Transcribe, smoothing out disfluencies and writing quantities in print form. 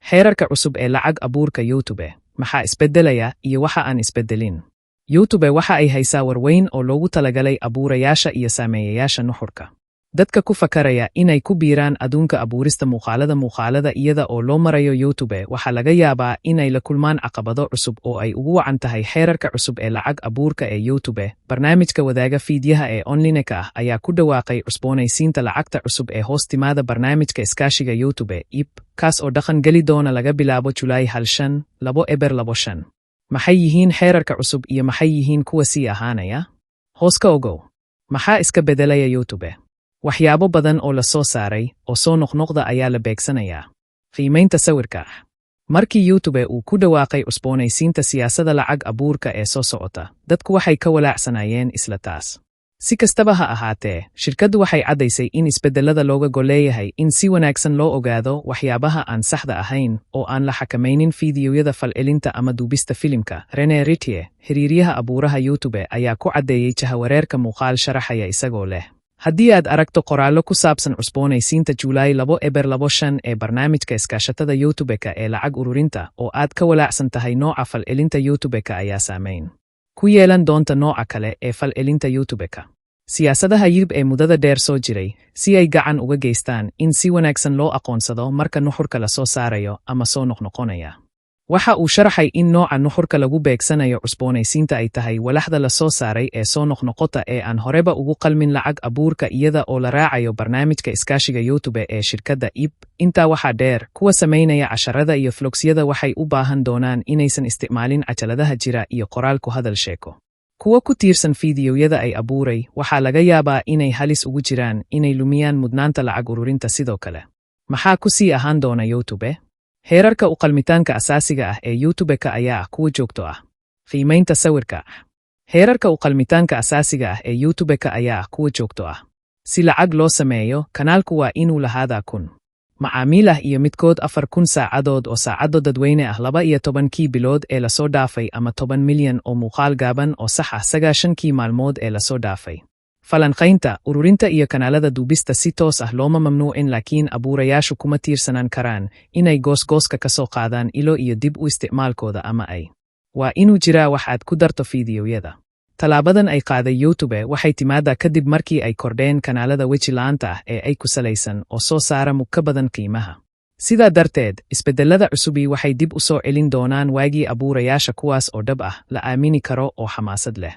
Xeerarka cusub ee lacag abuurka YouTube maxaa isbedelaya iyo waxa aan isbedelin. YouTube waxa ay haysaa warweyn oo loogu talagalay abuurayaasha iyo saameeyayaasha nuxurka. Dadka ku fakaraya inay ku biiraan adduunka abuurista muuqaalada iyada oo loo marayo YouTube waxa laga yaabaa inay la kulmaan caqabado cusub oo ay ugu wacan tahay xeerarka cusub ee lacag abuurka ee YouTube. Barnaamijka wadaaga fiidyaha ee online-ka ah ayaa ku dhawaaqay cusboonaysiinta lacagta cusub ee hoos timaada barnaamijka iskaashiga YouTube IP, kaas oo dhaqan geli doona laga bilaabo Julaay 1, 2025. Maxay yihiin xeerarka cusub iyo maxay yihiin kuwa sii ahaanaya? Hoos ka ogow. Maxaa iska bedelaya YouTube? Waxyaabo badan oo la soo saaray oo soo noqnoqda ayaa la beegsanayaa. Qiimaynta sawirka. Markii YouTube uu ku dhawaaqay cusboonaysiinta siyaasadda lacag abuurka ee soo socota, dadku waxay ka walaacsanaayeen isla taas. Si kastaba ha ahaatee, shirkaddu waxay caddaysay in isbedelada looga gol leeyahay in si wanaagsan loo ogaado waxyaabaha aan saxda ahayn oo aan la xakamaynin fiidiyowyada falcelinta ama duubista filimka. René Ritchie, xiriiryaha abuuraha YouTube, ayaa ku caddeeyay jahawareerka muuqaal sharaxaya isagoo leh: haddii aad aragto qoraallo ku saabsan cusboonaysiinta Julaay 2025 ee barnaamijka iskaashatada YouTube-ka ee lacag ururinta oo aad ka walaacsan tahay nooca falcelinta YouTube-ka ayaa saameyn ku yeelan doonta nooca kale ee falcelinta YouTube-ka. Siyaasadaha YouTube ee muddada dheer soo jiray si ay gacan uga geystaan in si wanaagsan loo aqoonsado marka nuxurka la soo saarayo ama soo noqnoqonaya. Waxa uu sharaxay in nooca nuxurka lagu beegsanayo cusboonaysiinta ay tahay walaxda la soo saaray ee soo noqnoqota ee aan horeba ugu qalmin lacag abuurka iyada oo la raacayo barnaamijka iskaashiga YouTube ee shirkadda IP. Intaa waxaa dheer, kuwa samaynaya casharada iyo vlogsyada waxay u baahan doonaan inaysan isticmaalin cajaladaha jira iyo qoraal ku hadal sheeko. Kuwa ku tiirsan fiidiyowyada ay abuuray waxaa laga yaabaa inay halis ugu jiraan inay lumiyaan mudnaanta lacag ururinta sidoo kale. Maxaa ku sii ahaan doona YouTube? Xeerarka u qalmitaanka asaasiga ah ee YouTube-ka ayaa ah kuwa joogto ah. Qiimaynta sawirka. Xeerarka u qalmitaanka asaasiga ah ee YouTube-ka ayaa ah kuwa joogto ah. Si lacag loo sameeyo, kanaalku waa inuu lahaadaa 1,000 macaamiil ah iyo midkood 4,000 saacadood oo saacado dadweyne ah 12 bilood ee la soo dhaafay ama 10 milyan oo muuqaal gaaban oo sax ah 90 maalmood ee la soo dhaafay. Falanqaynta, ururinta iyo kanaalada duubista si toos ah looma mamnuucin, laakiin abuurayaashu kuma tiirsanaan karaan inay goosgooska ka soo qaadaan ilo iyo dib u isticmaalkooda ama ay. Waa inuu jiraa wax aad ku darto fiidiyowyada. Talaabadan ay qaaday YouTube waxay timaadaa kadib markii ay kordheen kanaalada weji la'aanta ah ee ay ku salaysan oo soo saara mug ka badan qiimaha. Sidaa darteed, isbedelada cusubi waxay dib u soo celin doonaan waagii abuurayaasha kuwaas oo dhab ah, la aamini karo oo xamaasad leh.